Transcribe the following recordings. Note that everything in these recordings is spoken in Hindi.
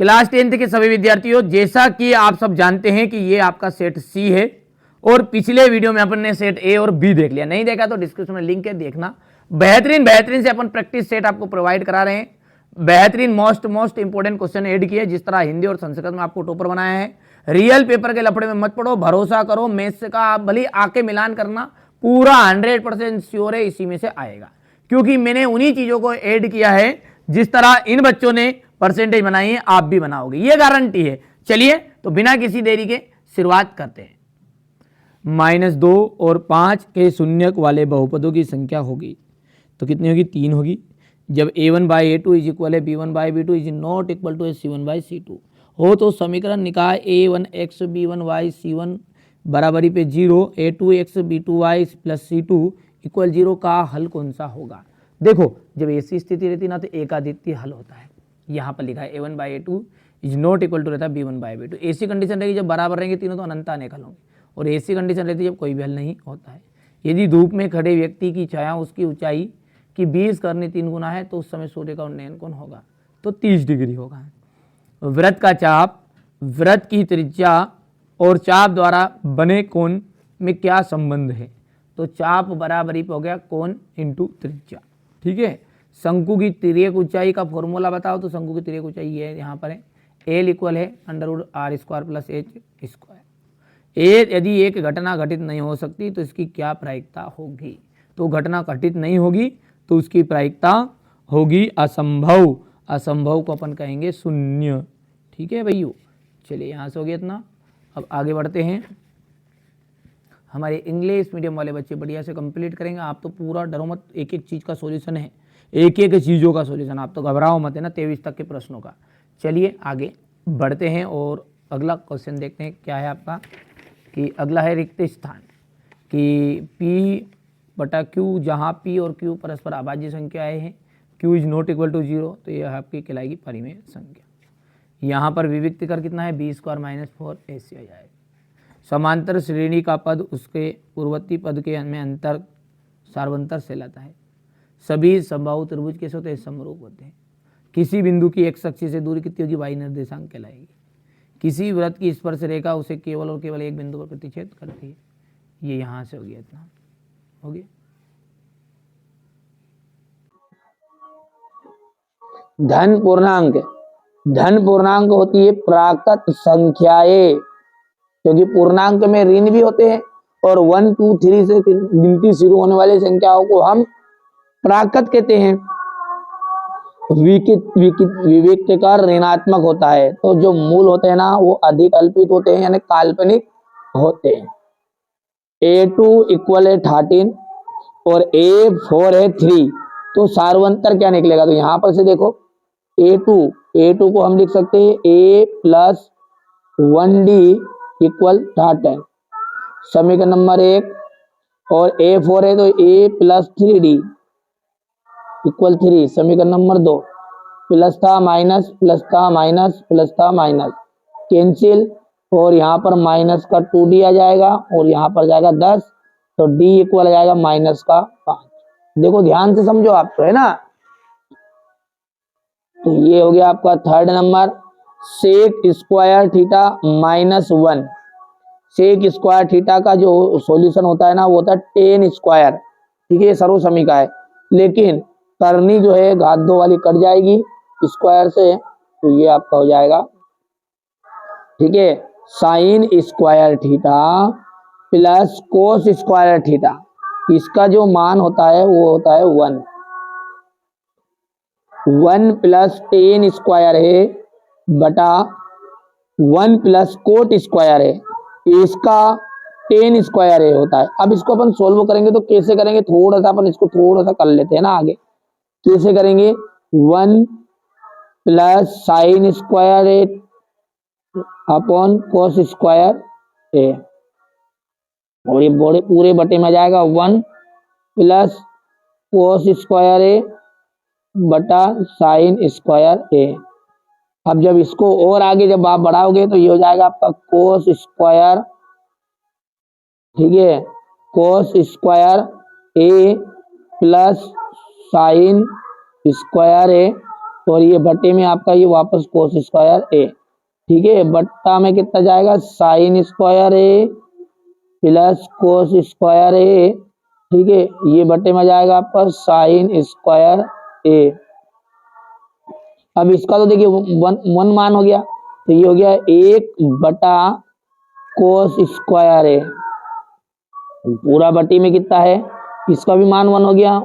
क्लास 10th के सभी विद्यार्थियों, जैसा कि आप सब जानते हैं कि ये आपका सेट सी है और पिछले वीडियो में अपन ने सेट ए और बी देख लिया। नहीं देखा तो डिस्क्रिप्शन में लिंक है, देखना। बेहतरीन से अपन प्रैक्टिस सेट आपको प्रोवाइड करा रहे हैं। बेहतरीन मोस्ट इंपोर्टेंट क्वेश्चन ऐड किए, जिस तरह हिंदी और संस्कृत में आपको टॉपर बनाया है। रियल पेपर के लफड़े में मत पड़ो, भरोसा करो। मैथ्स का आप भले आके मिलान करना, पूरा 100% श्योर है इसी में से आएगा, क्योंकि मैंने उन्हीं चीजों को ऐड किया है जिस तरह इन बच्चों ने परसेंटेज बनाई है, आप भी बनाओगे, ये गारंटी है। चलिए तो बिना किसी देरी के शुरुआत करते हैं। -2 और 5 के शून्यक वाले बहुपदों की संख्या होगी तो कितनी होगी? 3 होगी। जब a1/a2 इज इक्वल है b1/b2 is not equal to c1/c2 हो तो समीकरण निकाय a1x b1y c1 बराबरी पे 0, a2x b2y plus c2 equal 0 का हल कौन सा होगा? देखो, जब ऐसी स्थिति रहती ना तो एकादित्य हल होता है। यहाँ पर लिखा है a1/a2 is not equal to रहता है b1/b2। ऐसी कंडीशन रहेगी जब बराबर रहेंगे तीनों तो अनंत अनेक हल होंगे, और ऐसी कंडीशन रहती है जब कोई भी हल नहीं होता है। यदि धूप में खड़े व्यक्ति की छाया उसकी ऊंचाई की 20 करनी 3 गुना है तो उस समय सूर्य का उन्नयन कोण होगा? तो 30 डिग्री होगा। वृत्त का चाप, वृत्त की त्रिज्या और चाप द्वारा बने कोण में क्या संबंध है? तो चाप बराबरी पे हो गया कोण इंटू त्रिज्या। ठीक है। शंकु की तिर्यक ऊंचाई का फॉर्मूला बताओ, तो शंकु की तिर्यक ऊंचाई ये यहाँ पर है, एल इक्वल है √r² प्लस h²। यदि एक घटना घटित नहीं हो सकती तो इसकी क्या प्रायिकता होगी? तो घटना घटित नहीं होगी तो उसकी प्रायिकता होगी असंभव। असंभव को अपन कहेंगे शून्य। ठीक है भैया, चलिए यहाँ से हो गया इतना। अब आगे बढ़ते हैं। हमारे इंग्लिश मीडियम वाले बच्चे बढ़िया से कंप्लीट करेंगे। आप तो पूरा डरो मत, एक एक चीज़ का सॉल्यूशन है, एक एक चीज़ों का सॉल्यूशन, आप तो घबराओ मत, है ना, 23 तक के प्रश्नों का। चलिए आगे बढ़ते हैं और अगला क्वेश्चन देखते हैं क्या है आपका। कि अगला है रिक्त स्थान, कि P/Q, जहाँ P और Q परस्पर अभाज्य संख्याएं हैं, Q is not equal to 0, तो यह आपकी कहलाएगी परिमेय संख्या। यहाँ पर विविक्त कर कितना है? b² - 4 ऐसे आ जाएगा। समांतर श्रेणी का पद उसके पूर्ववर्ती पद के में अंतर सार्वंतर से लाता है। सभी समबाहु त्रिभुज कैसे होते हैं? समरूप होते हैं। किसी बिंदु की x अक्ष से दूरी कितनी होगी? y निर्देशांक कहलाएगी। किसी वृत्त की स्पर्श रेखा उसे केवल और केवल एक बिंदु पर प्रतिच्छेद करती है। ये यहाँ से हो गया, इतना हो गया। धन पूर्णांक होती है प्राकृत संख्याएं, क्योंकि पूर्णांक में ऋण भी होते हैं और 1 2 3 से गिनती शुरू होने वाली संख्याओं को हम प्राकृत कहते हैं। विविक्त का ऋणात्मक होता है, तो जो मूल होते हैं ना वो अधिक अल्पित होते हैं, यानी काल्पनिक होते हैं। a2 इक्वल है 13 और a4 है 3, तो सार्वंतर क्या निकलेगा? तो यहां पर से देखो, a2 को हम लिख सकते हैं a प्लस 1d इक्वल 13, समीकरण नंबर 1। और a4 है तो a प्लस 3d इक्वल 3, समीकरण नंबर 2। प्लस था माइनस, प्लस था माइनस, प्लस था माइनस, कैंसिल, और यहाँ पर माइनस का 2d आ जाएगा और यहाँ पर जाएगा 10, तो d इक्वल आ जाएगा -5। देखो ध्यान से समझो आप, तो है ना। तो ये हो गया आपका third number. Sec square theta -1, sec square theta का जो सॉल्यूशन होता है ना वो होता है टेन स्क्वायर। ठीक है, सर्व समीका है, लेकिन करनी जो है घात 2 वाली कट जाएगी स्क्वायर से, तो ये आपका हो जाएगा, ठीक है, sine square theta plus cos square theta. इसका जो मान होता है वो होता है 1 प्लस टेन स्क्वायर है बटा 1 प्लस कोट स्क्वायर है, इसका 10 स्क्वायर है होता है। अब इसको अपन सोल्व करेंगे तो कैसे करेंगे? थोड़ा सा अपन इसको थोड़ा सा कर लेते हैं ना आगे। कैसे करेंगे? 1 प्लस साइन स्क्वायर है अपॉन कोस स्क्वायर है, और ये पूरे बटे में जाएगा 1 प्लस कोस स्क्वायर है बटा साइन स्क्वायर है। अब जब इसको और आगे जब आप बढ़ाओगे तो ये हो जाएगा आपका कोस स्क्वायर, ठीक है, कोस स्क्वायर ए प्लस साइन स्क्वायर ए और ये बट्टे में आपका ये वापस कोस स्क्वायर ए, ठीक है। बट्टा में कितना जाएगा, साइन स्क्वायर ए प्लस कोस स्क्वायर ए, ठीक है। ये बट्टे में जाएगा आपका साइन स्क्वायर ए। अब इसका तो देखिए वन मान हो गया, तो ये हो गया 1/कोस स्क्वायर ए। पूरा बट्टी में कितना है, इसका भी मान 1 हो गया,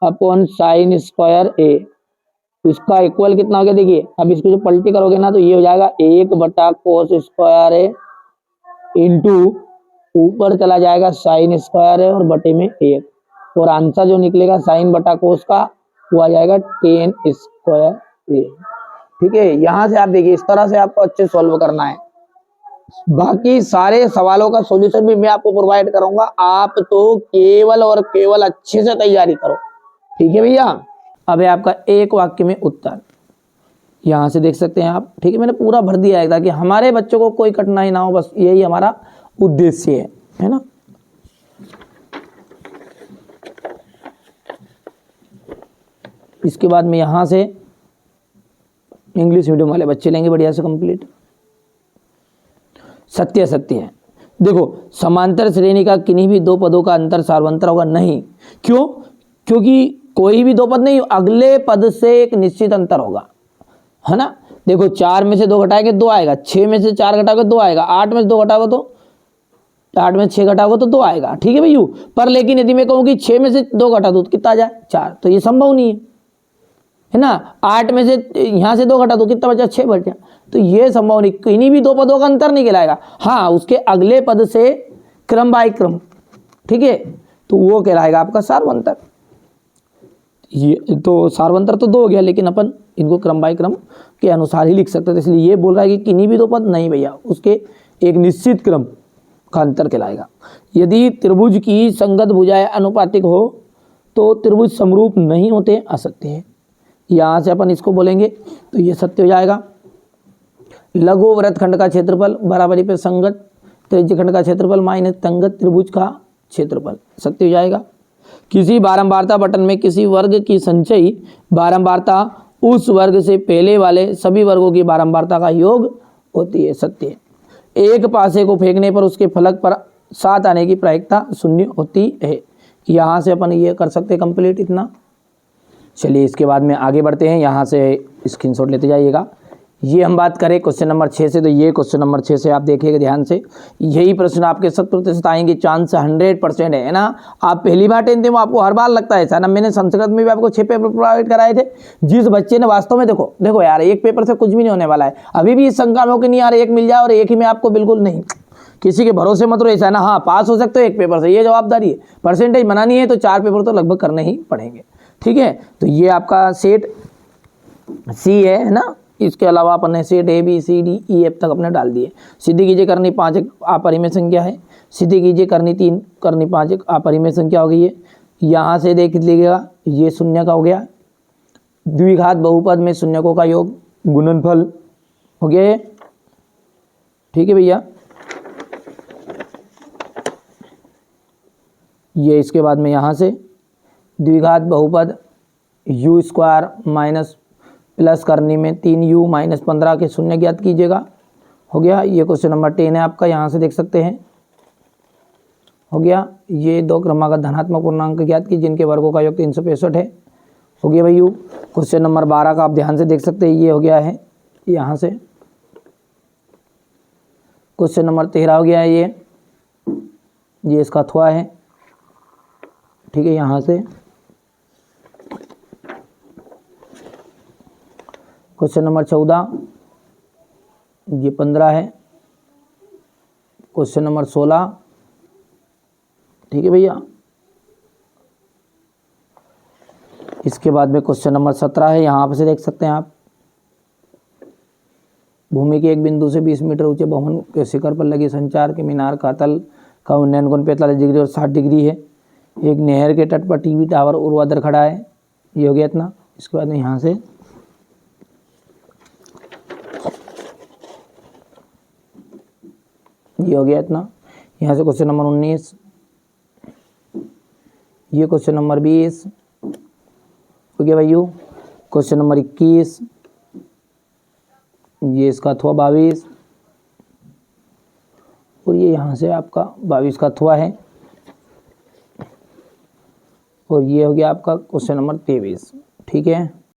1/साइन स्क्वायर ए। इसका इक्वल कितना हो गया, देखिए अब इसको जो पलटी करोगे ना तो ये हो जाएगा 1/कोस स्क्वायर ए इंटू ऊपर चला जाएगा साइन स्क्वायर है और बटे में 1, और आंसर जो निकलेगा साइन बटा कोस का वो आ जाएगा 10 स्क्वायर ए, ठीक है। यहां से आप देखिए इस तरह से आपको अच्छे सॉल्व करना है। बाकी सारे सवालों का सॉल्यूशन भी मैं आपको प्रोवाइड करूंगा, आप तो केवल और केवल अच्छे से तैयारी करो, ठीक है भैया। अब है आपका एक वाक्य में उत्तर, यहां से देख सकते हैं आप, ठीक है। मैंने पूरा भर दिया है ताकि हमारे बच्चों को कोई कठिनाई ना हो, बस यही हमारा उद्देश्य है ना। इसके बाद में यहां से इंग्लिश मीडियम वाले बच्चे लेंगे बढ़िया से कंप्लीट। सत्य सत्य है, देखो समांतर श्रेणी का किन्हीं भी दो पदों का अंतर सार्वंतर होगा नहीं। क्यों? क्योंकि कोई भी दो पद नहीं, अगले पद से एक निश्चित अंतर होगा, है ना। देखो 4 में से 2 घटाएंगे 2 आएगा, 6 में से 4 घटाओगे 2 आएगा, 8 में से 2 घटाओगे तो 8 में 6 घटाओगे तो 2 आएगा, ठीक है भैया। पर लेकिन यदि मैं कहूँ कि 6 में से 2 घटा दो तो कितना आ जाए 4, तो ये संभव नहीं है ना। 8 में से यहाँ से 2 घटा दो कितना बचा 6 बचा, तो ये संभव नहीं, किन्हीं भी दो पदों का अंतर नहीं कहलाएगा। हाँ उसके अगले पद से क्रम बाय क्रम, ठीक है, तो वो कहलाएगा आपका सार्वंतर। ये तो सार्वंतर तो 2 हो गया, लेकिन अपन इनको क्रम बाय क्रम के अनुसार ही लिख सकते हैं, इसलिए ये बोल रहा है कि किन्हीं भी दो पद नहीं भैया, उसके एक निश्चित क्रम का अंतर कहलाएगा। यदि त्रिभुज की संगत भुजाएं अनुपातिक हो तो त्रिभुज समरूप नहीं होते, असत्य है। यहाँ से अपन इसको बोलेंगे तो ये सत्य हो जाएगा। लघु वृत्तखंड का क्षेत्रफल बराबरी पे संगत त्रिज्यखंड का क्षेत्रफल माइनस तंगत त्रिभुज का क्षेत्रफल, सत्य हो जाएगा। किसी बारंबारता बटन में किसी वर्ग की संचयी बारंबारता उस वर्ग से पहले वाले सभी वर्गों की बारंबारता का योग होती है, सत्य है। एक पासे को फेंकने पर उसके फलक पर 7 आने की प्रायिकता 0 होती है। यहाँ से अपन ये कर सकते हैं कंप्लीट इतना। चलिए इसके बाद में आगे बढ़ते हैं, यहाँ से स्क्रीनशॉट लेते जाइएगा। ये हम बात करें क्वेश्चन नंबर 6 से, तो ये क्वेश्चन नंबर 6 से आप देखिएगा ध्यान से, यही प्रश्न आपके 100% आएंगे, चांस 100% है ना। आप पहली बार 10th में आपको हर बार लगता है ऐसा ना, मैंने संस्कृत में भी आपको 6 पेपर प्रोवाइड कराए थे। जिस बच्चे ने वास्तव में देखो यार, एक पेपर से कुछ भी नहीं होने वाला है, अभी भी इस शंका में हो कि नहीं यार एक मिल जाए और एक ही में आपको, बिल्कुल नहीं, किसी के भरोसे मत रहो ऐसा ना। हाँ पास हो सकते हो एक पेपर से, ये जवाबदारी है। परसेंटेज बनानी है तो 4 पेपर तो लगभग करने ही पड़ेंगे, ठीक है। तो ये आपका सेट सी है ना। इसके अलावा अपन ने set A B C D E F तक अपने डाल दिए। सीधी कीजिए करनी 5 एक अपरिमेय संख्या है, सीधी कीजिए करनी 3 करनी 5 एक अपरिमेय संख्या हो गई है। यहाँ से देख लीजिएगा ये शून्य का हो गया, द्विघात बहुपद में शून्यकों का योग गुणनफल हो गया है, ठीक है भैया। ये इसके बाद में यहाँ से द्विघात बहुपद u स्क्वायर माइनस प्लस करने में 3u माइनस 15 के शून्य ज्ञात कीजिएगा, हो गया। ये क्वेश्चन नंबर 10 है आपका, यहाँ से देख सकते हैं, हो गया। ये 2 क्रमागत धनात्मक पूर्णांक ज्ञात की जिनके वर्गों का योग 365 है, हो गया भैया। क्वेश्चन नंबर 12 का आप ध्यान से देख सकते हैं, ये हो गया है यहाँ से। क्वेश्चन नंबर 13 हो गया है, ये इसका अथवा है, ठीक है। यहाँ से क्वेश्चन नंबर 14, ये 15 है। क्वेश्चन नंबर 16, ठीक है भैया। इसके बाद में क्वेश्चन नंबर 17 है, यहाँ पर से देख सकते हैं आप, भूमि के एक बिंदु से 20 मीटर ऊंचे भवन के शिखर पर लगी संचार के मीनार का तल का उन्नयन कोण 45 डिग्री और 60 डिग्री है। एक नहर के तट पर टीवी टावर ऊर्ध्वाधर खड़ा है, ये हो गया इतना। इसके बाद में यहाँ से ये हो गया इतना। यहाँ से क्वेश्चन नंबर 19, ये क्वेश्चन नंबर 20 हो गया भाइयों। क्वेश्चन नंबर 21, ये इसका अथवा 22, और ये यहाँ से आपका 22 का अथवा है, और ये हो गया आपका क्वेश्चन नंबर 23। ठीक है।